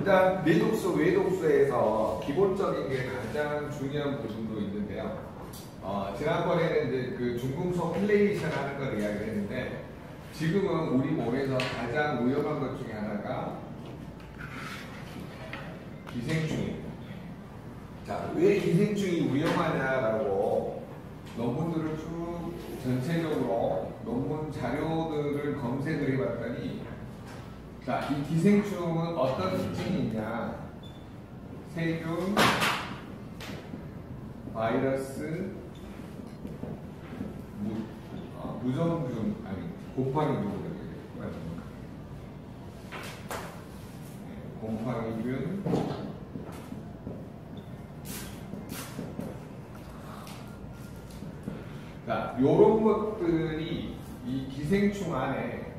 일단 내독소, 외독소에서 기본적인 게 가장 중요한 부분도 있는데요. 지난번에는 이제 그 중금속 플레이션 하는 걸 이야기를 했는데, 지금은 우리 몸에서 가장 위험한 것 중에 하나가 기생충입니다. 자, 왜 기생충이 위험하냐라고 논문들을 쭉 전체적으로 논문 자료들을 검색을 해봤더니, 자, 이 기생충은 어떤 특징이 있냐? 세균, 바이러스, 무정균, 아니, 곰팡이균, 곰팡이균, 자, 요런 것들이 이 기생충 안에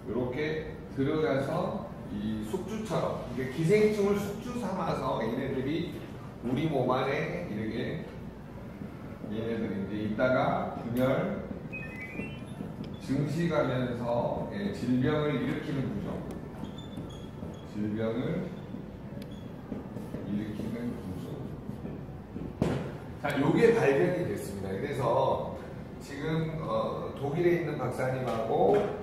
이렇게 들어가서 이 숙주처럼, 이게 기생충을 숙주 삼아서 얘네들이 우리 몸 안에 이렇게 얘네들이 이제 있다가 분열, 증식하면서 질병을 일으키는 구조. 질병을 일으키는 구조. 자, 요게 발견이 됐습니다. 그래서 지금 독일에 있는 박사님하고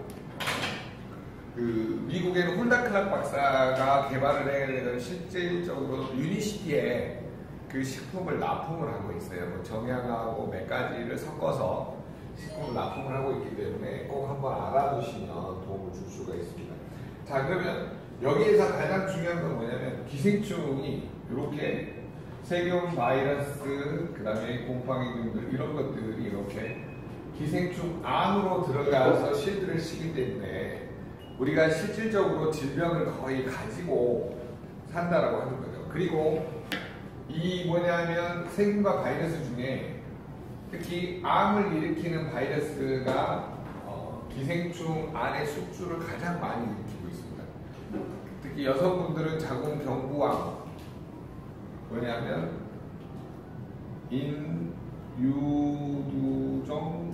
그 미국에는 홀다클락 박사가 개발을 해서 실질적으로 유니시티에 그 식품을 납품을 하고 있어요. 뭐 정향하고 몇 가지를 섞어서 식품을 납품을 하고 있기 때문에 꼭 한번 알아두시면 도움을 줄 수가 있습니다. 자, 그러면 여기에서 가장 중요한 건 뭐냐면 기생충이 이렇게 세균, 바이러스, 그 다음에 곰팡이균들 이런 것들이 이렇게 기생충 안으로 들어가서 실드를 치기 때문에 우리가 실질적으로 질병을 거의 가지고 산다라고 하는 거죠. 그리고 이 뭐냐면 세균과 바이러스 중에 특히 암을 일으키는 바이러스가 기생충 안에 숙주를 가장 많이 일으키고 있습니다. 특히 여성분들은 자궁경부암, 뭐냐면 인유두종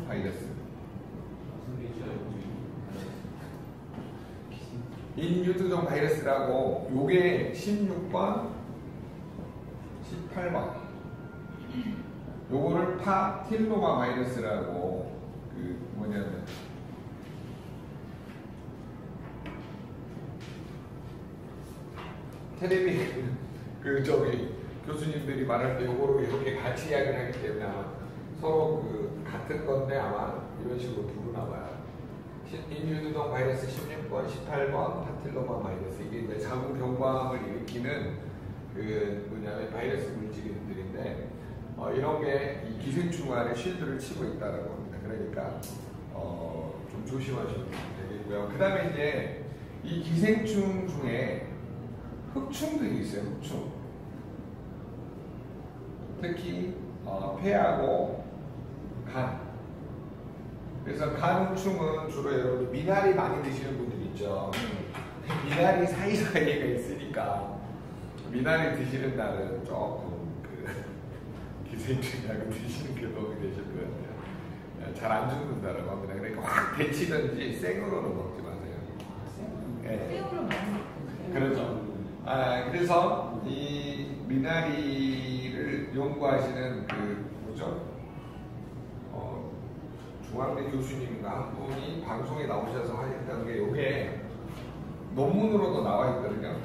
바이러스, 인유두종 바이러스라고 요게 16번, 18번 요거를 파틸로마 바이러스라고 그 뭐냐면 텔레비 그 저기 교수님들이 말할 때 요거를 이렇게 같이 이야기를 하기 때문에 아마 서로 그 같은 건데 아마 이런 식으로 부르나 봐요. 인유두종 바이러스 16번, 18번 파틸로마 바이러스, 이게 이제 자궁경부암을 일으키는 그 뭐냐면 바이러스 물질들인데 이런 게 이 기생충 안에 쉴드를 치고 있다라고 합니다. 그러니까 좀 조심하시면 되겠고요. 그 다음에 이제 이 기생충 중에 흡충들이 있어요. 흡충. 특히 폐하고 간. 그래서 간 흡충은 주로 여러분 미나리 많이 드시는 분들 있죠. 미나리 사이사이가 있으니까 미나리 드시는 날은 조금 기생충약을 드시는 게 도움이 되실 것 같아요. 잘 안 죽는다라고 합니다. 그러니까 확 데치든지 생으로는 먹지 마세요. 생으로 먹는 거. 그렇죠. 그래서 이 미나리를 연구하시는 그 뭐죠? 중앙대 교수님인가 한 분이 방송에 나오셔서 하셨던 게 이게 논문으로도 나와 있거든요.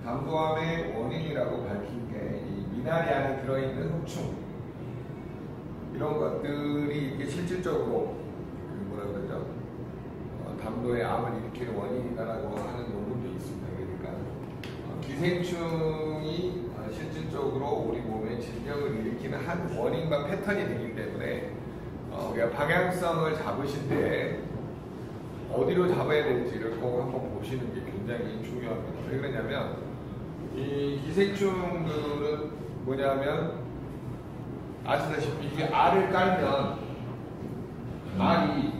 담도암의 원인이라고 밝힌 게 이 미나리 안에 들어있는 흡충, 이런 것들이 이게 실질적으로 그 뭐라 그러죠? 담도의 암을 일으키는 원인이다라고 하는 논문도 있습니다. 그러니까 기생충이 실질적으로 우리 몸에 질병을 일으키는 한 원인과 패턴이 되기 때문에 우리가 방향성을 잡으실 때 어디로 잡아야 될지를 꼭 한번 보시는 게 굉장히 중요합니다. 왜 그러냐면 이 기생충들은 뭐냐면 아시다시피 이게 알을 깔면 알이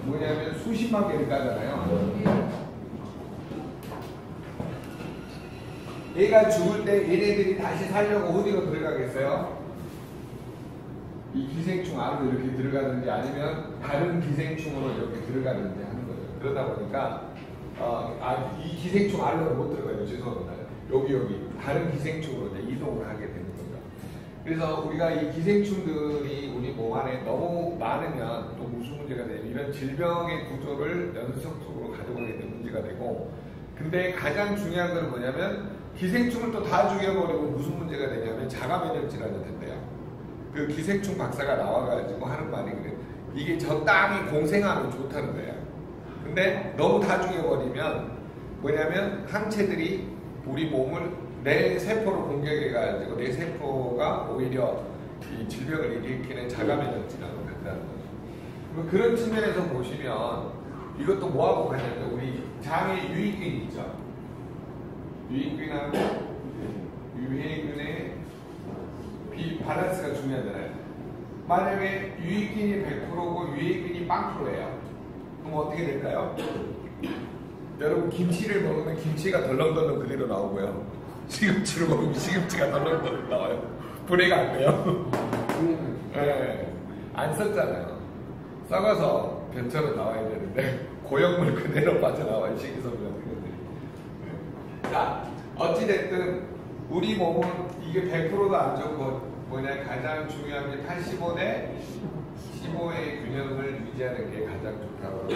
뭐냐면 수십만 개를 까잖아요. 얘가 죽을 때 얘네들이 다시 살려고 어디로 들어가겠어요? 이 기생충 안으로 이렇게 들어가든지 아니면 다른 기생충으로 이렇게 들어가든지 하는 거죠. 그러다 보니까 이 기생충 안으로 못 들어가요. 죄송합니다. 여기 다른 기생충으로 이제 이동을 하게 되는 거죠. 그래서 우리가 이 기생충들이 우리 몸 안에 너무 많으면 또 무슨 문제가 되냐면 이런 질병의 구조를 연속적으로 가져가게 되는 문제가 되고, 근데 가장 중요한 건 뭐냐면 기생충을 또 다 죽여버리고 무슨 문제가 되냐면 자가면역 질환이 된대요. 그 기생충 박사가 나와가지고 하는 말이 그래요. 이게 저 땅이 공생하면 좋다는 거예요. 근데 너무 다 죽여버리면 뭐냐면 항체들이 우리 몸을 내 세포를 공격해가지고 내 세포가 오히려 이 질병을 일으키는 자가면역 질환으로 간다는 거죠. 그런 측면에서 보시면 이것도 뭐하고 가냐면 우리 장에 유익균 있죠. 유익균하고 유해균의 밸런스가 중요하잖아요. 만약에 유익균이 100%고 유해균이 0%예요. 그럼 어떻게 될까요? 여러분 김치를 먹으면 김치가 덜렁덜렁 그대로 나오고요. 시금치를 먹으면 시금치가 덜렁덜렁 나와요. 분해가 안 돼요. 네, 안 썼잖아요. 썩어서 변처럼 나와야 되는데 고형물 그대로 빠져나와요. 식이섬유 같은 것들이. 자, 어찌됐든 우리 몸은 이게 100%도 안 좋고 뭐냐 가장 중요한 게 85 대 15의 균형을 유지하는 게 가장 좋다고.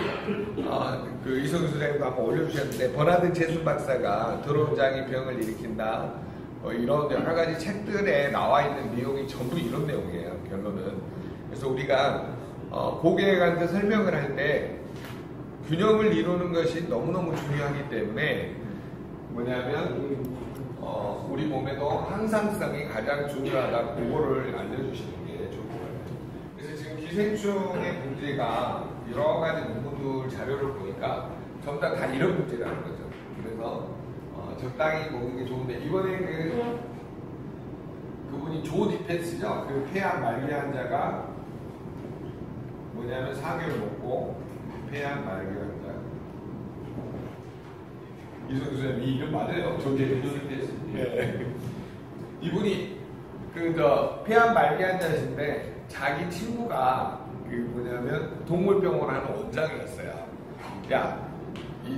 그 이성규 선생님도 한번 올려주셨는데 버나드 제슨 박사가 드론장이 병을 일으킨다. 이런 여러 가지 책들에 나와 있는 내용이 전부 이런 내용이에요. 결론은. 그래서 우리가 고객한테 설명을 할 때 균형을 이루는 것이 너무너무 중요하기 때문에 뭐냐면 우리 몸에도 항상성이 가장 중요하다. 그거를 알려주시는 게 좋을 것 같아요. 그래서 지금 기생충의 문제가 여러 가지 논문들 자료를 보니까 전부 다 이런 문제라는 거죠. 그래서 적당히 먹는 게 좋은데 이번에 그분이 조 디펜스죠. 그 폐암 말기 환자가 뭐냐면 4개월 먹고 폐암 말기 환자. 이성규 선생님 이 이름 맞아요. 조 디펜스. 네. 이분이 폐암 말기 환자신데 자기 친구가 뭐냐면 동물병원 하는 원장이었어요. 야,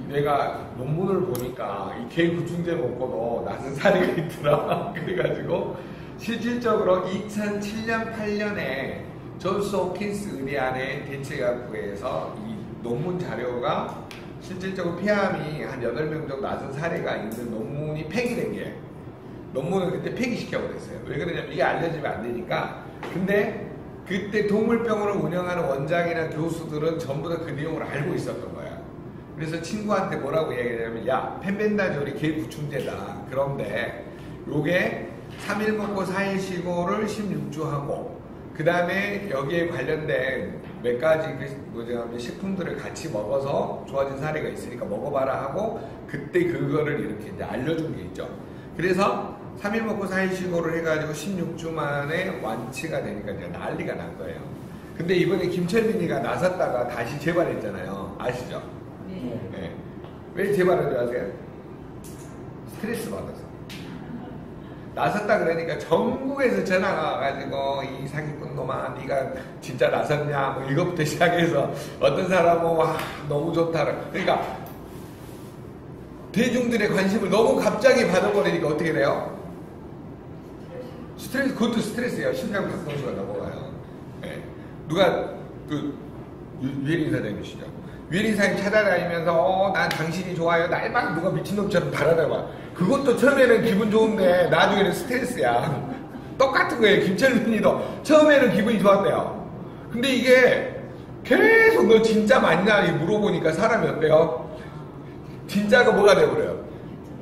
내가 논문을 보니까 이 개 구충제 먹고도 낳은 사례가 있더라. 그래가지고 실질적으로 2007년 8년에 존스 홉킨스 의대안의 대체학부에서 이 논문 자료가 실질적으로 폐암이 한 8명 정도 낳은 사례가 있는 논문이 폐기된 게 논문을 그때 폐기시켜버렸어요. 왜 그러냐면 이게 알려지면 안 되니까. 근데 그때 동물병원을 운영하는 원장이나 교수들은 전부 다 그 내용을 알고 있었던 거야. 그래서 친구한테 뭐라고 얘기하냐면 야, 펜벤다졸이 개 구충제다. 그런데 요게 3일 먹고 4일 쉬고를 16주 하고 그 다음에 여기에 관련된 몇 가지 식품들을 같이 먹어서 좋아진 사례가 있으니까 먹어봐라 하고 그때 그거를 이렇게 이제 알려준 게 있죠. 그래서 3일 먹고 4일 쉬고를 해가지고 16주 만에 완치가 되니까 이제 난리가 난 거예요. 근데 이번에 김철민이가 나섰다가 다시 재발했잖아요. 아시죠? 네. 네. 왜 재발한 줄 아세요? 스트레스 받아서. 나섰다 그러니까 전국에서 전화가 와가지고 이 사기꾼 놈아 네가 진짜 나섰냐 뭐 이것부터 시작해서 어떤 사람은 와 너무 좋다. 그러니까 대중들의 관심을 너무 갑자기 받아버리니까 어떻게 돼요? 스트레스, 그것도 스트레스예요. 심장 박동수가 넘어가요. 네. 누가 유혜린 사장님이시죠? 유혜린 사장님 찾아다니면서 난 당신이 좋아요. 날 막 누가 미친놈처럼 바라다가 그것도 처음에는 기분 좋은데 나중에는 스트레스야. 똑같은 거예요. 김철민이도 처음에는 기분이 좋았대요. 근데 이게 계속 너 진짜 맞냐 물어보니까 사람이 어때요? 진짜가 뭐가 돼버려요?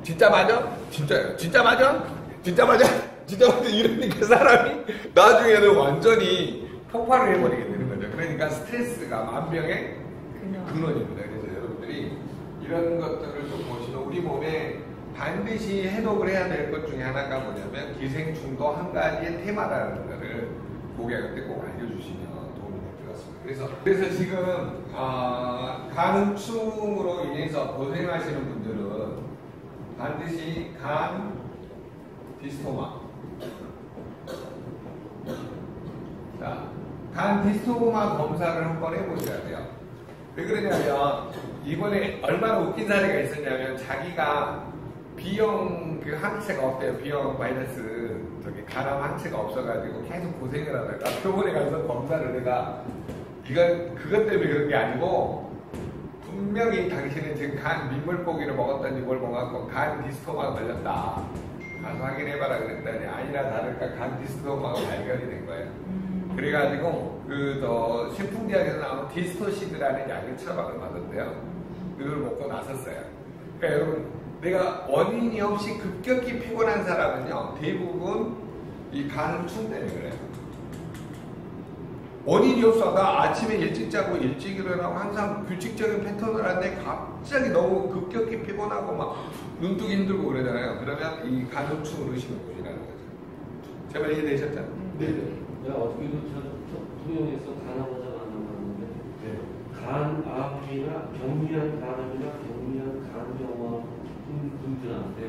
진짜 맞아? 진짜 맞아? 진짜 맞아? 진짜 맞아? 이러니까 사람이 나중에는 완전히 폭발을 해버리게 되는 거죠. 그러니까 스트레스가 만병의 근원입니다. 그래서 여러분들이 이런 것들을 좀 보시면 우리 몸에 반드시 해독을 해야 될 것 중에 하나가 뭐냐면 기생충도 한 가지의 테마라는 것을 고객한테 꼭 알려주시면 도움이 될 것 같습니다. 그래서 지금 간우충으로 인해서 고생하시는 분들은 반드시 간 디스토마, 자, 간 디스토마 검사를 한번 해보셔야 돼요. 왜 그러냐면 이번에 얼마나 웃긴 사례가 있었냐면 자기가 B형 그 항체가 없대요. B형 마이너스 저기 간암 항체가 없어가지고 계속 고생을 하다가 병원에 가서 검사를 내가 이건 그것 때문에 그런 게 아니고 분명히 당신은 지금 간 민물고기를 먹었더니 뭘 먹었고 간 디스토마가 걸렸다. 가서 확인해봐라 그랬더니 아니나 다를까 간 디스토마가 발견이 된 거예요. 그래가지고 그 신풍제약에서 나오는 디스토시드라는 약을 처방을 받았대요. 그걸 먹고 나섰어요. 그러니까 여러분 내가 원인이 없이 급격히 피곤한 사람은요 대부분 이 간후충 때문에 그래요. 원인이 없어. 나 아침에 일찍 자고 일찍 일어나고 항상 규칙적인 패턴을 하는데 갑자기 너무 급격히 피곤하고 막 눈뜨기 힘들고 그러잖아요. 그러면 이 간후충을 의심해 보시라는 거죠. 제발 이해되셨죠? 네. 내가 어떻게도 통영에서 간 환자 만나봤는데 간암이나 경미한 간암이나 경미한 간경화 분들한테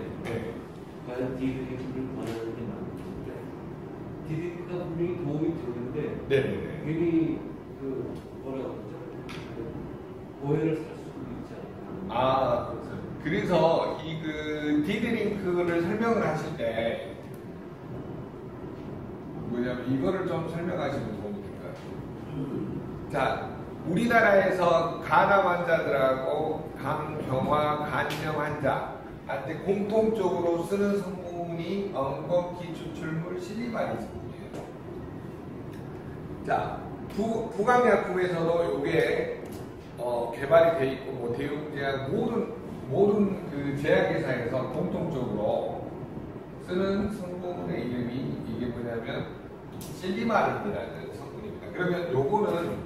과연 디드링크를 권하는 게 맞는데 디드링크가 분명히 도움이 되는데 괜히 그 뭐라고 그러죠? 오해를 살 수도 있지 않나. 그래서 이 그 디드링크를 설명을 하실 때 뭐냐면 이거를 좀 설명하시면 도움이 될 것 같아요. 자, 우리나라에서 간암 환자들하고 간경화, 간염 환자한테 공통적으로 쓰는 성분이 엉겅퀴 추출물 실리마린 성분이에요. 자, 부강약품에서도 이게 개발이 돼 있고 뭐 대웅제약 모든 그 제약회사에서 공통적으로 쓰는 성분의 이름이 이게 뭐냐면 실리마린이라는 성분입니다. 그러면 요거는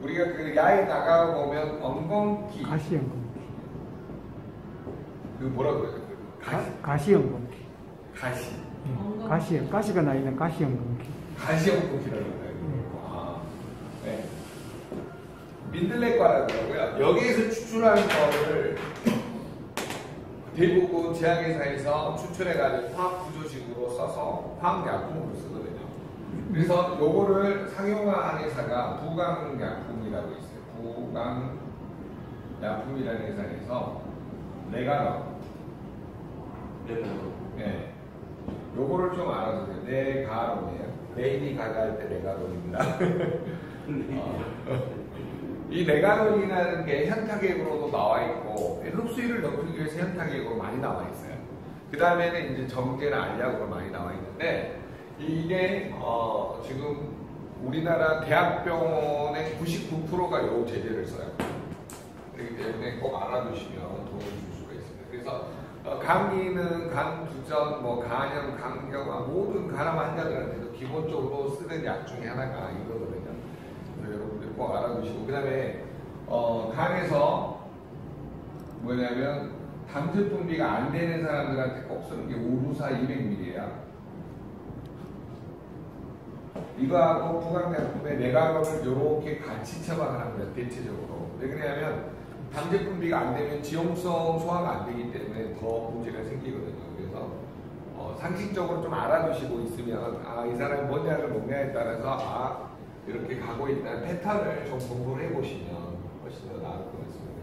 우리가 그 야에 나가 보면 엉겅퀴 가시 엉겅퀴 그 뭐라고 그러죠? 가시 엉겅퀴 가시 가시가 나 있는 가시 엉겅퀴 가시 엉겅퀴라고 해요. 네. 민들레과라고 하고요. 여기에서 추출하는 거를 대부분 제약회사에서 추출해가지고 화학구조식으로 써서 화학약품으로 쓰거든요. 그래서 요거를 상용화한 회사가 부강약품이라고 있어요. 부강약품이라는 회사에서 레가노. 네. 요거를 좀 알아주세요. 레가노예요. 레인이 가가 할 때 레가노입니다. 이 레가논이라는 게 현타계획으로도 나와 있고 흡수율을 높이기 위해서 현타계획으로 많이 나와 있어요. 그 다음에는 이제 정제나 알약으로 많이 나와 있는데 이게 지금 우리나라 대학병원의 99%가 이 제제를 써요. 그렇기 때문에 꼭 알아두시면 도움을 줄 수가 있습니다. 그래서 감기는 간두전, 뭐 간염, 간경화 모든 간암 환자들한테도 기본적으로 쓰는 약 중에 하나가 이거거든요. 여러분들 꼭 알아두시고 그 다음에 간에서 뭐냐면 담즙 분비가 안 되는 사람들한테 꼭 쓰는 게 우루사 200ml야. 이거하고 부강약품의 레가논을 이렇게 같이 처방을 합니다. 대체적으로. 왜 그러냐면 담즙 분비가 안 되면 지용성 소화가 안 되기 때문에 더 문제가 생기거든요. 그래서 상식적으로 좀 알아두시고 있으면 이 사람이 뭔 약을 먹냐에 따라서 이렇게 가고 있다는 패턴을 좀 공부를 해보시면 훨씬 더 나을 것 같습니다.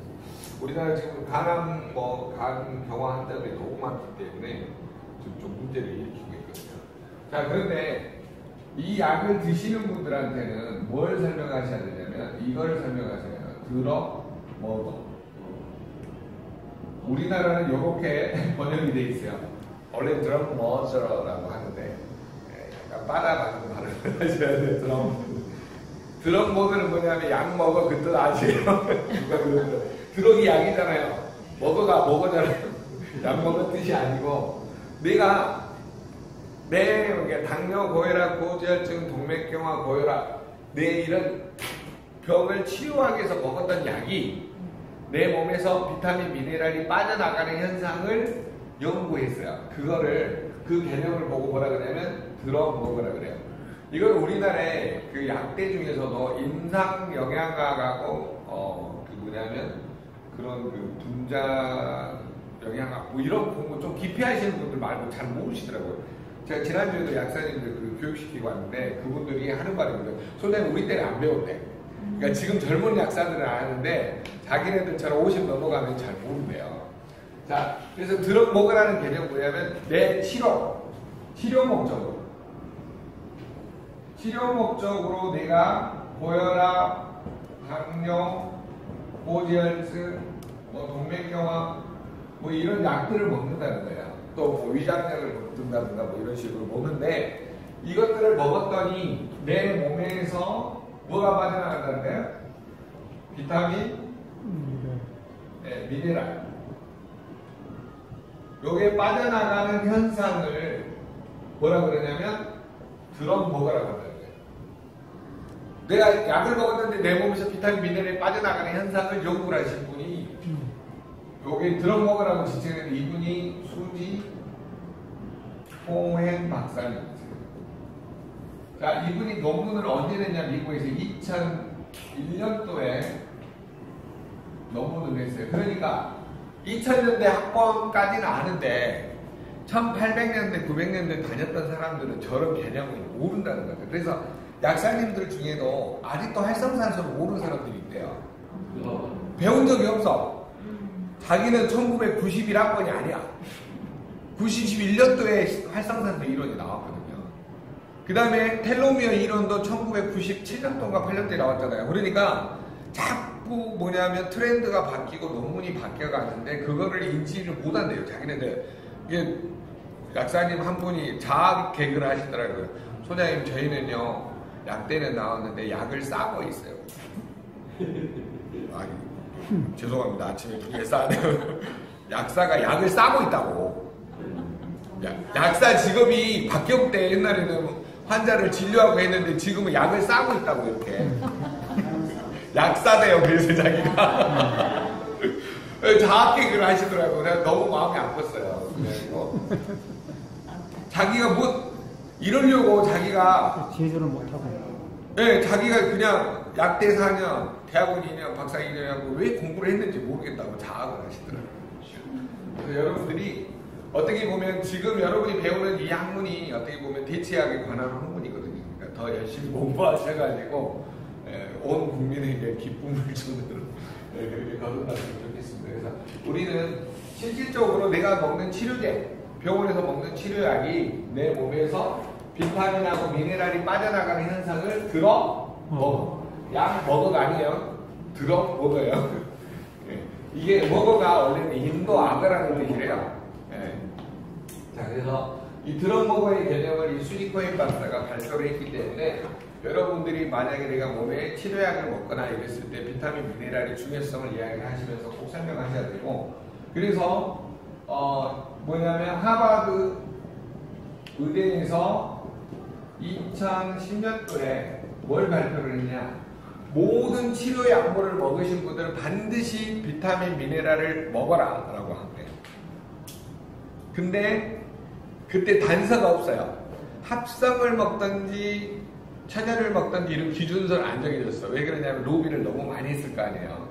우리나라 지금 간암, 간경화 환자들이 너무 많기 때문에 좀 문제를 일으키고 있거든요. 자, 그런데 이 약을 드시는 분들한테는 뭘 설명하셔야 되냐면 이걸 설명하셔야 돼요. 들어, 먹어. 우리나라는 이렇게 번역이 돼 있어요. 원래 드럼 머저라고 하는데 약간 빨아가지고 발음을 하셔야 돼요. 드럭 먹으는 뭐냐면 약 먹어 그 뜻 아시에요? 드럭이 약이잖아요. 먹어가 먹어잖아요. 약 먹은 뜻이 아니고 내가 내 당뇨, 고혈압, 고지혈증, 동맥경화, 고혈압 내 이런 병을 치유하기 위해서 먹었던 약이 내 몸에서 비타민, 미네랄이 빠져나가는 현상을 연구했어요. 그 개념을 보고 뭐라 그러냐면 드럭 먹으라 그래요. 이건 우리나라의 그 약대 중에서도 임상 영양학하고 그런 그 분자 영양학 뭐 이런 공부 좀 깊이 하시는 분들 말고 잘 모르시더라고요. 제가 지난주에도 약사님들 그 교육시키고 왔는데 그분들이 하는 말입니다. 선생님 우리 때는 안 배웠대. 그러니까 지금 젊은 약사들은 아는데 자기네들처럼 50 넘어가면 잘 모른대요. 자, 그래서 드럭 먹으라는 개념은 뭐냐면 내 치료 목적으로 내가 고혈압, 당뇨, 고지혈증, 뭐 동맥경화 뭐 이런 약들을 먹는다는 거야. 또 뭐 위장약을 먹는다든가 뭐 이런 식으로 먹는데 이것들을 먹었더니 내 몸에서 뭐가 빠져나간다는 거야? 비타민, 네, 미네랄. 요게 빠져나가는 현상을 뭐라 그러냐면 드럭 먹으라고 한다는 거예요. 내가 약을 먹었는데 내 몸에서 비타민, 미네랄이 빠져나가는 현상을 연구를 하신 분이 요게 드럭 먹으라고 지칭했는데 이분이 수지 호행 박사님이세요. 자, 이분이 논문을 언제 냈냐 미국에서 2001년도에 논문을 냈어요. 그러니까 2000년대 학번까지는 아는데 1800년대, 900년대 다녔던 사람들은 저런 개념을 모른다는 거죠. 그래서 약사님들 중에도 아직도 활성산소를 모르는 사람들이 있대요. 배운 적이 없어. 자기는 1991학번이 아니야. 91년도에 활성산소 이론이 나왔거든요. 그 다음에 텔로미어 이론도 1997년도인가 8년도에 나왔잖아요. 그러니까 자꾸 뭐냐면 트렌드가 바뀌고 논문이 바뀌어가는데 그거를 인지를 못한대요. 자기네들. 이게 약사님 한 분이 자학 개그를 하시더라고요. 소장님 저희는요 약대는 나왔는데 약을 싸고 있어요. 아니, 죄송합니다. 아침에 그게 싸네요. 약사가 약을 싸고 있다고. 약사 직업이 바뀌었대. 옛날에는 환자를 진료하고 했는데 지금은 약을 싸고 있다고 이렇게. 약사대요. 그래서 자기가 자학 개그를 하시더라고요. 내가 너무 마음이 아팠어요. 그래서 자기가 뭐 이러려고 자기가 제조를 못하고. 네, 자기가 그냥 약대 4년, 대학원 2년, 박사 2년 하고 왜 공부를 했는지 모르겠다고 자학을 하시더라고요. 그래서 여러분들이 어떻게 보면 지금 여러분이 배우는 이 학문이 어떻게 보면 대체약에 관한 학문이거든요. 그러니까 더 열심히 공부하셔가지고 온 국민에게 기쁨을 주는 그렇게 거듭났으면 좋겠습니다. 그래서 우리는 실질적으로 내가 먹는 치료제, 병원에서 먹는 치료약이 내 몸에서 비타민하고 미네랄이 빠져나가는 현상을 들어 먹어. 약 먹어가 아니에요. 들어 먹어요. 이게 먹어가 원래는 인도 악어라는 뜻이래요. 자, 그래서 이 드럭 먹어의 개념을 이 수지코인 박사가 발표를 했기 때문에 여러분들이 만약에 내가 몸에 치료약을 먹거나 이랬을 때 비타민, 미네랄의 중요성을 이야기를 하시면서 꼭 설명하셔야 되고, 그래서 뭐냐면 하버드 의대에서 2010년도에 뭘 발표를 했냐, 모든 치료 약물을 먹으신 분들은 반드시 비타민, 미네랄을 먹어라 라고 한대요. 근데 그때 단서가 없어요. 합성을 먹든지 천연을 먹든지 이런 기준서를 안 정해졌어. 왜 그러냐면 로비를 너무 많이 했을 거 아니에요.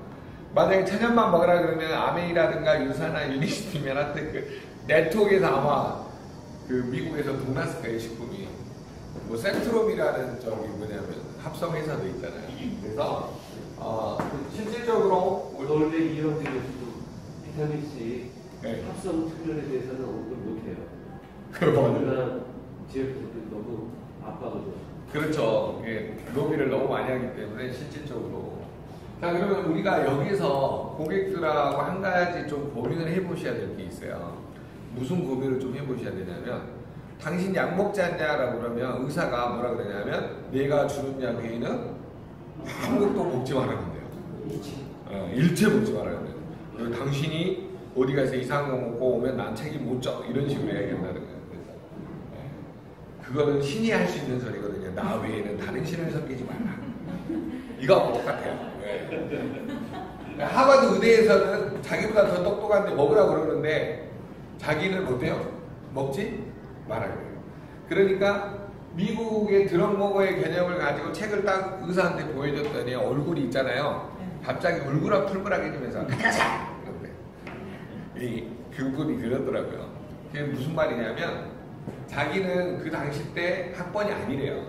만약에 천연만 먹으라 그러면 아메이라든가 유사나 유니스티면 하여튼 그 네트워크에서 아마 그 미국에서 동났을 거예요. 식품이 뭐 센트롬이라는 저기 뭐냐면 합성 회사도 있잖아요. 그래서 실질적으로 원래 이론들에서도 비타민C 네. 합성 충전에 대해서는 언급을 못해요. 그렇죠. 우리나라 지역들이 너무 압박을. 그렇죠. 예, 로비를 너무 많이 하기 때문에 실질적으로. 자, 그러면 우리가 여기서 고객들하고 한 가지 좀 고민을 해보셔야 될 게 있어요. 무슨 고민을 좀 해보셔야 되냐면, 당신 약 먹지 않냐라고 그러면 의사가 뭐라 그러냐면, 내가 주는 약 외에는 아무것도 먹지 말아야 된대요. 일체 먹지 말아야 돼요. 그리고 당신이 어디 가서 이상한 거 먹고 오면 난 책임 못 져. 이런 식으로 얘기한다는 거예요. 그거는 신이 할 수 있는 소리거든요. 나 외에는 다른 신을 섬기지 말라. 이거하고 똑같아요. 하버드 의대에서는 자기보다 더 똑똑한데 먹으라고 그러는데 자기는 못해요. 먹지 말아요. 그러니까 미국의 드럭 먹어의 개념을 가지고 책을 딱 의사한테 보여줬더니 얼굴이 있잖아요. 갑자기 울그락불그락해지면서 가자! 이런데 그분이 그러더라고요. 그게 무슨 말이냐면 자기는 그 당시 때 학번이 아니래요.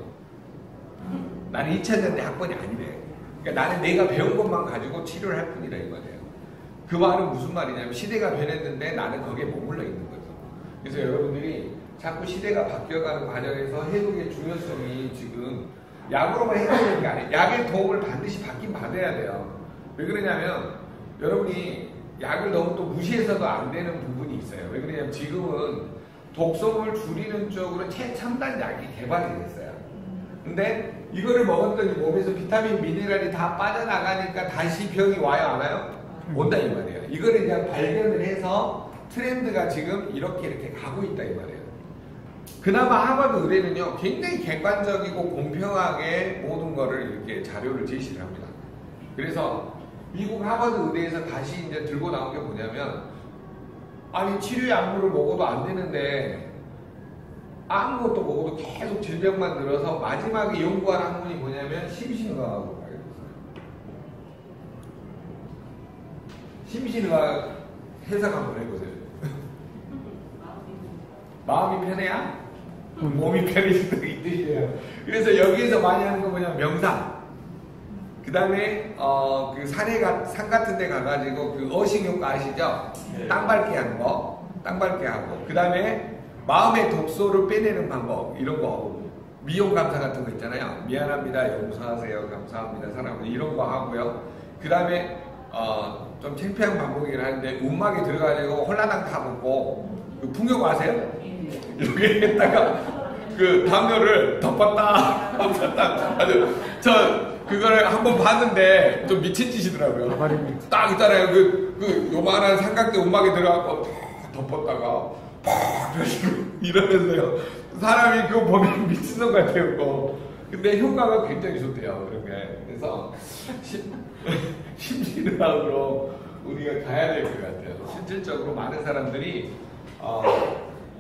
나는 2000년대 학번이 아니래. 그러니까 나는 내가 배운 것만 가지고 치료를 할 뿐이라 이 말이에요. 그 말은 무슨 말이냐면 시대가 변했는데 나는 거기에 머물러 있는 거죠. 그래서 여러분들이 자꾸 시대가 바뀌어가는 과정에서 해독의 중요성이 지금 약으로만 해결되는 게 아니에요. 약의 도움을 반드시 받긴 받아야 돼요. 왜 그러냐면 여러분이 약을 너무 또 무시해서도 안 되는 부분이 있어요. 왜 그러냐면 지금은 독성을 줄이는 쪽으로 최첨단 약이 개발이 됐어요. 근데 이거를 먹었더니 몸에서 비타민, 미네랄이 다 빠져나가니까 다시 병이 와요, 안 와요? 온다 이 말이에요. 이거를 그냥 발견을 해서 트렌드가 지금 이렇게 가고 있다 이 말이에요. 그나마 하버드 의대는요 굉장히 객관적이고 공평하게 모든 거를 이렇게 자료를 제시를 합니다. 그래서 미국 하버드 의대에서 다시 이제 들고 나온 게 뭐냐면 아니 치료 약물을 먹어도 안 되는데 아무것도 먹어도 계속 질병만 늘어서 마지막에 연구한 학문이 뭐냐면 심신의학으로 가게 됐어요. 심신의학 해석 한번 해보세요. 마음이 편해야 몸이 편해진다는 이 뜻이에요. 그래서 여기에서 많이 하는 거 뭐냐면 명상. 그 다음에 그 산 같은 데 가가지고 그 어식 효과 아시죠? 네. 땅 밟게 하는 거. 땅 밟게 하고. 그 다음에 마음의 독소를 빼내는 방법. 이런 거. 미용 감사 같은 거 있잖아요. 미안합니다. 용서하세요. 감사합니다. 사랑합니다. 이런 거 하고요. 그 다음에 좀 창피한 방법이긴 하는데 움막에 들어가지고 홀라당 타먹고 그 풍경 아세요? 이렇게 했다가 그 담요를 덮었다 아주 그거를 한번 봤는데 좀 미친 짓이더라고요. 딱 있잖아요. 그 요만한 삼각대 움막에 들어가고 덮었다가 팍 이러면서요. 사람이 그거 보면 미친놈 같아요. 근데 효과가 굉장히 좋대요. 그런 게. 그래서 심신의학으로 우리가 가야 될 것 같아요. 실질적으로 많은 사람들이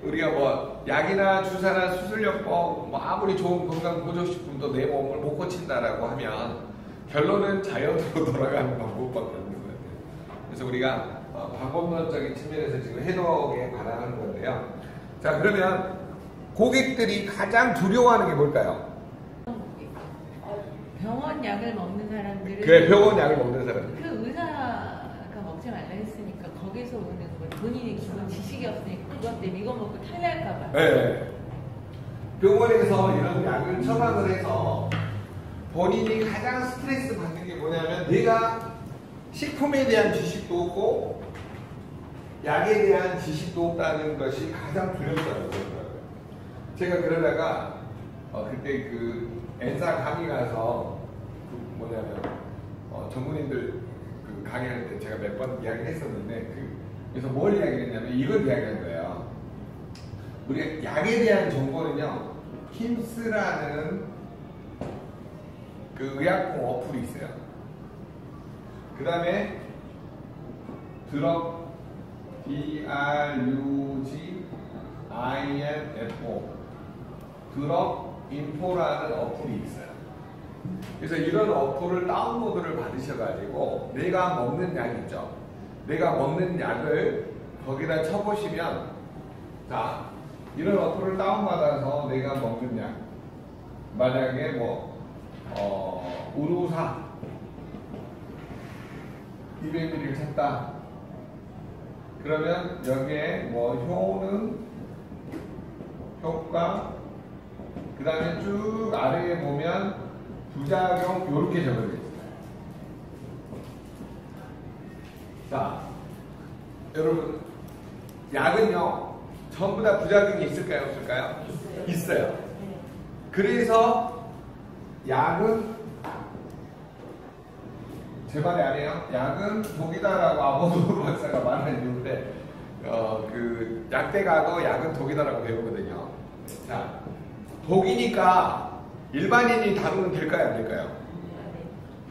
우리가 뭐 약이나 주사나 수술요법 뭐 아무리 좋은 건강 보조식품도 내 몸을 못 고친다라고 하면 결론은 자연으로 돌아가는 방법밖에 없는 것 같아요. 그래서 우리가 방법론적인 측면에서 지금 해독에 관한 하는 건데요. 자, 그러면 고객들이 가장 두려워하는 게 뭘까요? 병원 약을 먹는 사람들은 그래, 병원 약을 먹는 사람들. 그 의사가 먹지 말라 했으니까 거기서 오는 거 본인이 기본 지식이 없으니까 그것 때문에 이거 먹고 탈날까봐. 네. 병원에서 이런 약을 처방을 해서 본인이 가장 스트레스 받는 게 뭐냐면 내가 식품에 대한 지식도 없고 약에 대한 지식도 없다는 것이 가장 두렵다고 그러더라고요. 제가 그러다가 그때 그 엔사 강의 가서 뭐냐면 전문인들 그 강의할 때 제가 몇 번 이야기를 했었는데 그래서 뭘 이야기를 했냐면 이걸 이야기한 거예요. 우리가 약에 대한 정보는요 힘스라는 그 의약품 어플이 있어요. 그 다음에 드럭 DRUGINFO 드럭 인포라는 어플이 있어요. 그래서 이런 어플을 다운로드를 받으셔가지고 내가 먹는 약 있죠. 내가 먹는 약을 거기다 쳐보시면 자 이런 어플을 다운받아서 내가 먹는 약 만약에 뭐 우루사 200ml 쳤다. 그러면 여기에 뭐 효능, 효과, 그 다음에 쭉 아래에 보면 부작용 이렇게 적어져 있어요. 자, 여러분 약은요 전부 다 부작용이 있을까요? 없을까요? 있어요. 그래서 약은 제 말이 아니에요. 약은 독이다라고 아보도 박사가 말하는 이유인데 그 약대 가도 약은 독이다라고 배우거든요. 자, 독이니까 일반인이 다루면 될까요? 안 될까요?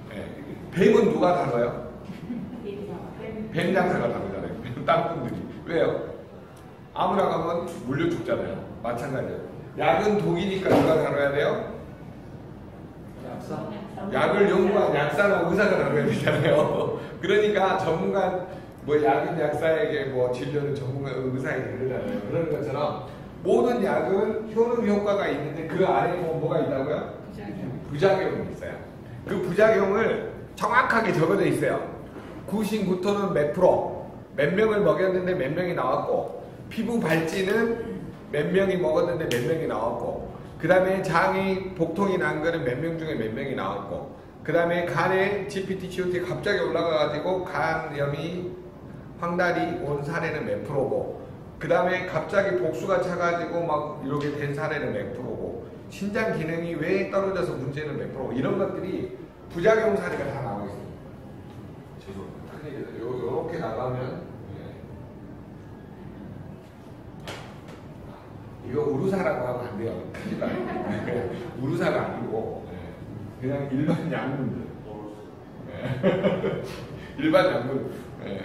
네. 뱀은 누가 다뤄요? 뱀 장사가 다루잖아요. 땅분들이. 왜요? 아무나 가면 물려 죽잖아요. 마찬가지예요. 약은 독이니까 누가 다뤄야 돼요? 약사. 약을 연구한 약사나 의사가 다뤄야 되잖아요. 그러니까 전문가 뭐 약은 약사에게 뭐 진료는 전문가 의사에게 그러잖아요. 그런 것처럼 모든 약은 효능 효과가 있는데 그 안에 뭐가 있다고요? 부작용이 있어요. 그 부작용을 정확하게 적어져 있어요. 구신구토는 몇 프로, 몇 명을 먹였는데 몇 명이 나왔고, 피부 발진은 몇 명이 먹었는데 몇 명이 나왔고, 그 다음에 장이 복통이 난 거는 몇 명 중에 몇 명이 나왔고, 그 다음에 간에 GPT, GOT 갑자기 올라가가지고 간염이 황달이 온 사례는 몇 프로고, 그 다음에 갑자기 복수가 차가지고 막 이렇게 된 사례는 몇 프로고, 신장 기능이 왜 떨어져서 문제는 몇 프로, 이런 것들이 부작용 사례가 다 나와 있습니다. 죄송합니다. 요렇게 나가면 이거 우루사라고 하면 안 돼요. 우루사가 아니고 그냥 일반 약물들.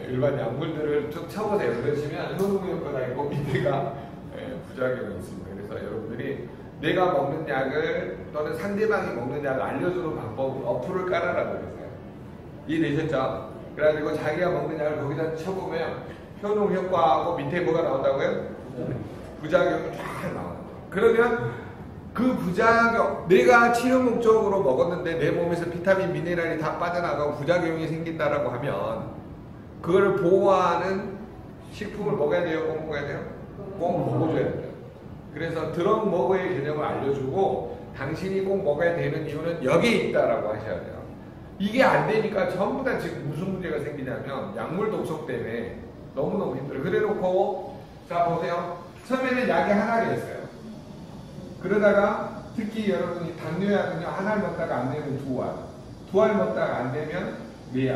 일반 약물들을 쭉 쳐보세요. 그러시면 효능 효과가 있고 밑에가 부작용이 있습니다. 그래서 여러분들이 내가 먹는 약을 또는 상대방이 먹는 약을 알려주는 방법은 어플을 깔아라고 그랬어요. 이해되셨죠? 그래가지고 자기가 먹는 약을 거기다 쳐보면 효능 효과하고 밑에 뭐가 나온다고요? 부작용이 쫙 나와요. 그러면 그 부작용, 내가 치료 목적으로 먹었는데 내 몸에서 비타민, 미네랄이 다 빠져나가고 부작용이 생긴다라고 하면 그걸 보호하는 식품을 먹어야 돼요? 꼭 먹어야 돼요? 꼭 먹어줘야 돼요. 그래서 드럭 먹어의 개념을 알려주고 당신이 꼭 먹어야 되는 이유는 여기에 있다라고 하셔야 돼요. 이게 안 되니까 전부 다 지금 무슨 문제가 생기냐면 약물 독성 때문에 너무너무 힘들어요. 그래놓고 자 보세요. 처음에는 약이 하나가 있어요. 그러다가 특히 여러분이 당뇨약은요, 한 알 먹다가 안 되면 두 알 먹다가 안 되면 네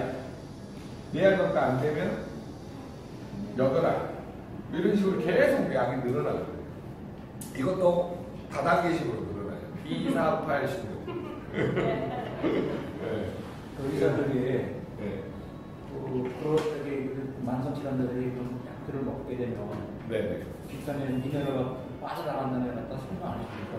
알 먹다가 안 되면 8알, 이런 식으로 계속 약이 늘어나거든요. 이것도 다단계식으로 늘어나요. 2, 4, 8, 16. 의사들이 그렇게 만성질환들이 좀 약들을 먹게 되면 네네. 비타민, 미네랄가 빠져나간다는 애 갖다 설명 안 해주니까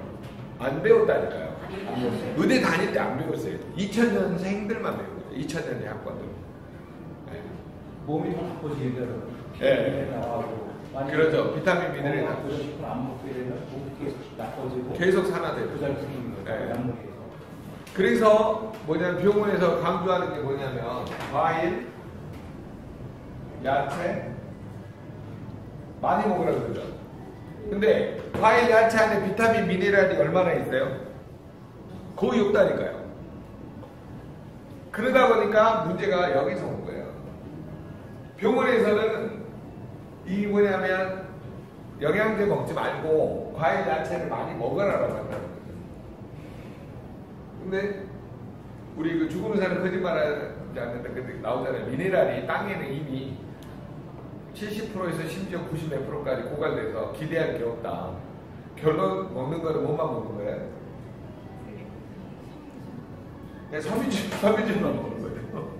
안 배웠다니까요. 안 배웠어요. 의대 다닐 때 안 배웠어요. 2000년생들만 배운 거죠. 2000년대 학번들. 네. 몸이 더 바빠지게 되더라고요. 네. 나가고 그렇죠. 비타민, 미네랄이 다 그런 안 먹게 되면 몸이 계속 나빠지고 계속 산화돼요. 부작용 생기는 거예요. 네. 약물에서. 그래서 뭐냐면 병원에서 강조하는 게 뭐냐면 과일, 야채 많이 먹으라고 그러죠. 근데 과일, 야채 안에 비타민, 미네랄이 얼마나 있어요? 거의 없다니까요. 그러다 보니까 문제가 여기서 온 거예요. 병원에서는 이 뭐냐면 영양제 먹지 말고 과일, 야채를 많이 먹으라고 한다는 거예요. 근데 우리 그 죽음의 사는 거짓말하지 않는데 근데 나오잖아요. 미네랄이 땅에는 이미 70%에서 심지어 90몇 프로까지 고갈돼서 기대할 게 없다. 결론 먹는 거는 뭐만 먹는 거예요? 그냥 섬유질만 먹는 거예요.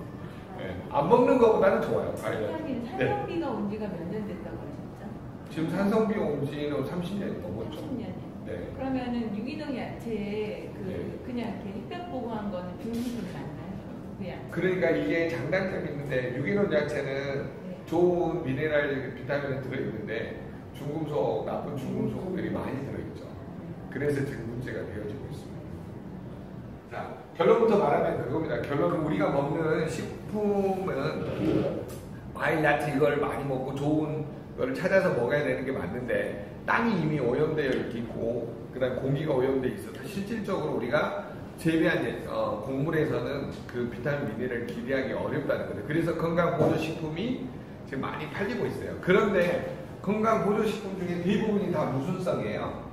네. 안 먹는 것보다는 좋아요. 하긴 산성비가 온 지가 몇 년 됐다고 하셨죠? 지금 산성비 온 지는 30년이 넘었죠. 30년이요. 네. 그러면은 유기농 야채 네. 그냥 이렇게 햇볕 보고한 거는 중식이 맞나요? 그 야채. 그러니까 이게 장단점이 있는데 유기농 야채는 좋은 미네랄, 비타민이 들어있는데 중금속, 나쁜 중금속들이 많이 들어있죠. 그래서 지금 문제가 되어지고 있습니다. 자, 결론부터 말하면 그겁니다. 결론은 우리가 먹는 식품은 과일, 야채 이걸 많이 먹고 좋은 걸 찾아서 먹어야 되는 게 맞는데 땅이 이미 오염되어 있고 그 다음 공기가 오염되어 있어서 실질적으로 우리가 재배한 곡물에서는 그 비타민, 미네랄을 기대하기 어렵다는 거죠. 그래서 건강보조식품이 지금 많이 팔리고 있어요. 그런데 건강보조식품 중에 대부분이 다 무슨 성이에요?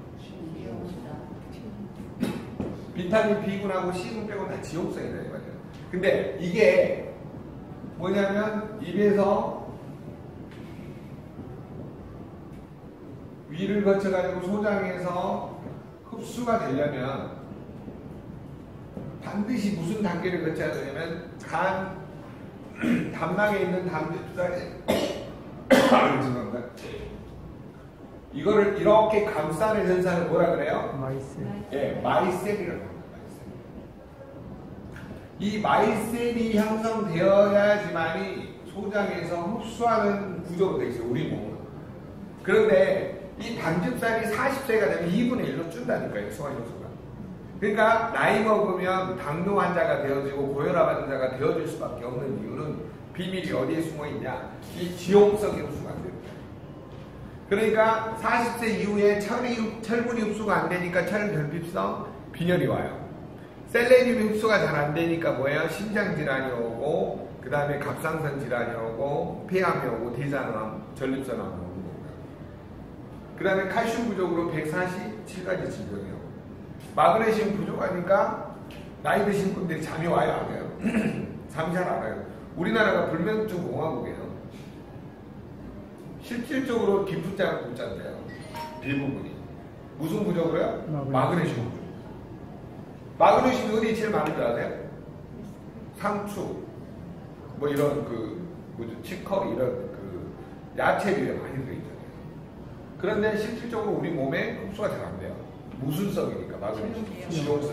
비타민 B군하고 C군 빼고 다 지용성이다 이 말이에요. 근데 이게 뭐냐면 입에서 위를 거쳐가지고 소장에서 흡수가 되려면 반드시 무슨 단계를 거쳐야 되냐면 담낭에 있는 담즙살이 죄송합니다. 이거를 이렇게 감싸는 현상을 뭐라 그래요? 마이셀. 예, 마이셀이라고 합니다. 이 마이셀이 형성되어야지만이 소장에서 흡수하는 구조로 되어 있어요. 우리 몸은. 그런데 이 담즙살이 40세가 되면 2분의 1로 준다니까요. 소화효소가. 그러니까 나이 먹으면 당뇨 환자가 되어지고 고혈압 환자가 되어질 수밖에 없는 이유는 비밀이 어디에 숨어 있냐? 이 지용성이 흡수가 안 됩니다. 그러니까 40세 이후에 철분이 흡수가 안 되니까 철결핍성, 빈혈이 와요. 셀레늄이 흡수가 잘 안 되니까 뭐예요? 심장 질환이 오고, 그 다음에 갑상선 질환이 오고, 폐암이 오고, 대장암, 전립선암이 오는 거고요. 그 다음에 칼슘 부족으로 147가지 질병이 오고, 마그네슘 부족하니까 나이 드신 분들이 잠이 와요, 안 와요? 잠이 잘 안 와요. 우리나라가 불면증 공화국이에요. 실질적으로 기프장 붙잖아요. 대부분이. 무슨 부족으로요? 마그네슘 부족. 마그네슘이 어디 제일 많은 줄 아세요? 상추, 뭐 이런 치커리 이런 야채류에 많이 들어있잖아요. 그런데 실질적으로 우리 몸에 흡수가 잘 안 돼요. 무순성이니까 마그네슘, 지용성.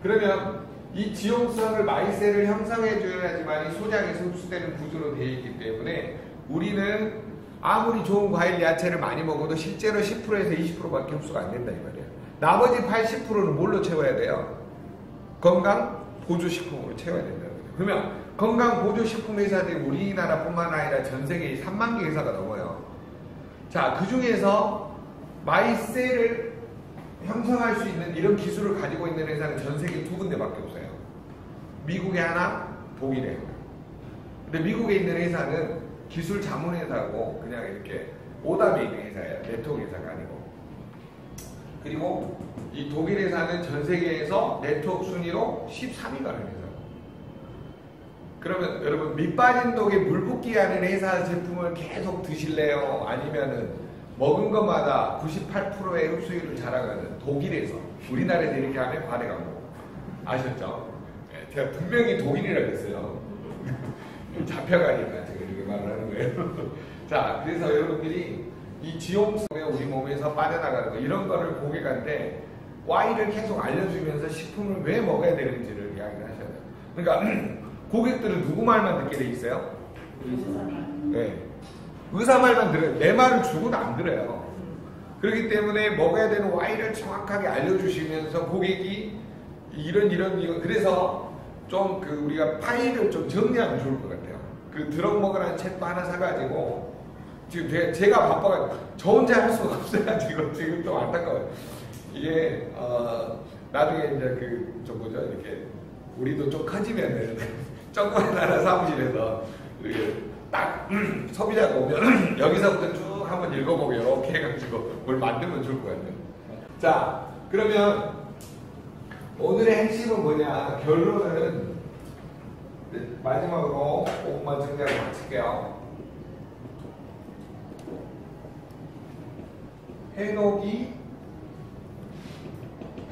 그러면 이 지용성을 마이셀을 형성해줘야지만 이 소장에서 흡수되는 구조로 되어 있기 때문에 우리는 아무리 좋은 과일, 야채를 많이 먹어도 실제로 10%에서 20%밖에 흡수가 안 된다 이 말이에요. 나머지 80%는 뭘로 채워야 돼요? 건강 보조식품으로 채워야 된다는 거죠. 그러면 건강 보조식품 회사들이 우리나라뿐만 아니라 전 세계에 3만 개 회사가 넘어요. 자, 그 중에서 마이셀을 형성할 수 있는 이런 기술을 가지고 있는 회사는 전 세계 2군데밖에 없어요. 미국에 하나, 독일에 하나. 근데 미국에 있는 회사는 기술 자문 회사고 그냥 이렇게 오답에 있는 회사예요. 네트워크 회사가 아니고. 그리고 이 독일 회사는 전 세계에서 네트워크 순위로 13위가 하는 회사고. 그러면 여러분 밑 빠진 독에 물 붓기 하는 회사 제품을 계속 드실래요? 아니면은 먹은 것마다 98%의 흡수율을 자랑하는 독일에서 우리나라에서 이렇게 하면 과대 광고 아셨죠? 제가 분명히 독일이라고 했어요. 잡혀가니까 제가 이렇게 말을 하는 거예요. 자, 그래서 여러분들이 이 지용성에 우리 몸에서 빠져나가는 거 이런 거를 고객한테 Y를 계속 알려주면서 식품을 왜 먹어야 되는지를 이야기를 하셔야 돼요. 그러니까 고객들은 누구 말만 듣게 돼 있어요? 네. 의사 말만 들어요. 내 말을 주고는 안 들어요. 그렇기 때문에 먹어야 되는 Y를 정확하게 알려주시면서 고객이 이런 그래서 좀 우리가 파일을 좀 정리하면 좋을 것 같아요. 드럭 먹으라는 책도 하나 사가지고 지금 제가 바빠가지고 저 혼자 할 수가 없어가지고 지금 좀 안타까워요. 이게 나중에 이제 좀 뭐죠 이렇게 우리도 좀 커지면은 조그만 나라 사무실에서 딱 소비자가 오면 여기서부터 쭉 한번 읽어보고 이렇게 해가지고 뭘 만들면 좋을 것 같아요. 자, 그러면 오늘의 핵심은 뭐냐? 결론은 마지막으로 5분만 정리하고 마칠게요. 해독이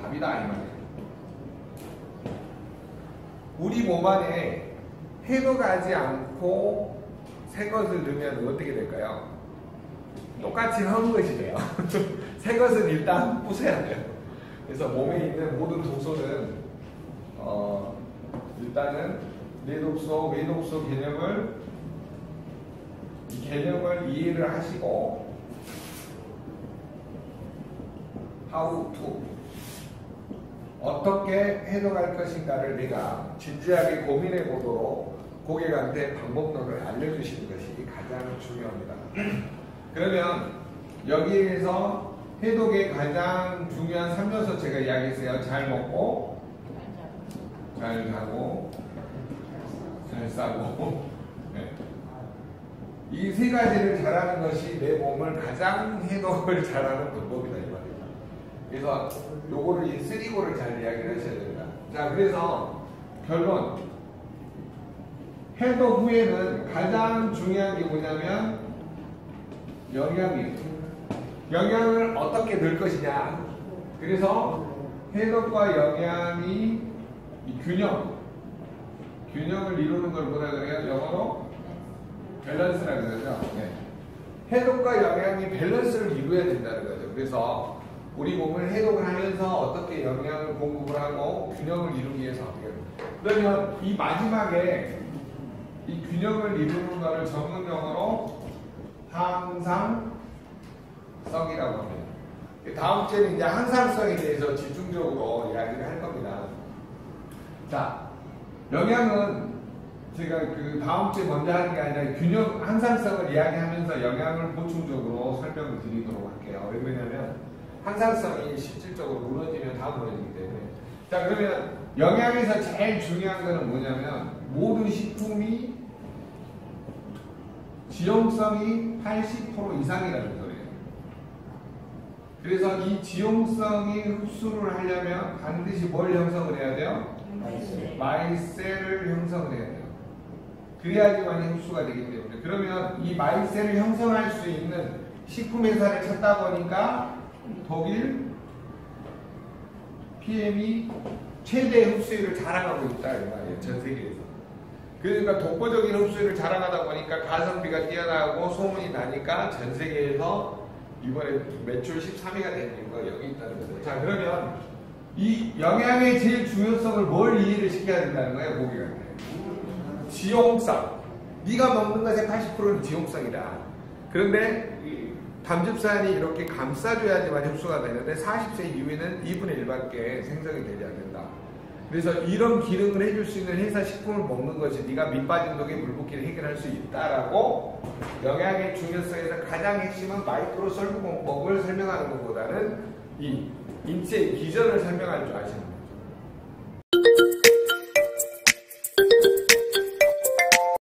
답이다 이 말이에요. 우리 몸 안에 해독하지 않고 새 것을 넣으면 어떻게 될까요? 똑같이 한 것이 돼요. 새 것은 일단 부숴야 돼요. 그래서 몸에 있는 모든 독소는 일단은 내독소, 외독소 개념을 이해를 하시고 how to 어떻게 해독할 것인가를 내가 진지하게 고민해 보도록 고객한테 방법론을 알려주시는 것이 가장 중요합니다. 그러면 여기에서 해독의 가장 중요한 3요소 제가 이야기했어요. 잘 먹고, 잘 자고, 잘 싸고. 네. 이 세 가지를 잘하는 것이 내 몸을 가장 해독을 잘하는 방법이다 이 말입니다. 그래서 요거를 이 3고를 잘 이야기를 하셔야 됩니다. 자, 그래서 결론. 해독 후에는 가장 중요한 게 뭐냐면 영양이에요. 영양을 어떻게 넣을 것이냐. 그래서 해독과 영양이 이 균형을 이루는 걸 뭐라 그래요? 영어로 밸런스라고 그러죠. 네. 해독과 영양이 밸런스를 이루어야 된다는 거죠. 그래서 우리 몸을 해독을 하면서 어떻게 영양을 공급을 하고 균형을 이루기 위해서 어떻게 해요? 그러면 이 마지막에 이 균형을 이루는 것을 전문 용어로 항상성이라고 합니다. 다음 주에는 이제 항상성에 대해서 집중적으로 이야기를 할 겁니다. 자, 영양은 제가 그 다음 주에 먼저 하는 게 아니라 균형, 항상성을 이야기하면서 영양을 보충적으로 설명을 드리도록 할게요. 왜 그러냐면 항상성이 실질적으로 무너지면 다 무너지기 때문에. 자, 그러면 영양에서 제일 중요한 거는 뭐냐면 모든 식품이 지용성이 80% 이상이라는 소리예요. 그래서 이 지용성이 흡수를 하려면 반드시 뭘 형성을 해야 돼요? 마이셀을 형성을 해야 돼요. 그래야지만 흡수가 되기 때문에. 그러면 이 마이셀을 형성할 수 있는 식품회사를 찾다 보니까 독일 PM이 최대 흡수율을 자랑하고 있다 이 말이에요. 전 세계에서. 그러니까 독보적인 흡수율을 자랑하다 보니까 가성비가 뛰어나고 소문이 나니까 전 세계에서 이번에 매출 13위가 된 이유가 여기 있다는 거죠. 자, 그러면 이 영양의 제일 중요성을 뭘 이해를 시켜야 된다는 거예요, 고기가. 지용성. 네가 먹는 것의 80%는 지용성이다. 그런데 담즙산이 이렇게 감싸줘야지만 흡수가 되는데 40세 이후에는 2분의 1밖에 생성이 되지 않는다. 그래서 이런 기능을 해줄 수 있는 회사 식품을 먹는 것이 네가 밑 빠진 독의 물붓기를 해결할 수 있다라고 영양의 중요성에서 가장 핵심은 마이크로 썰구공법을 설명하는 것보다는 이 인체의 기전을 설명할 줄 아시는 거예요.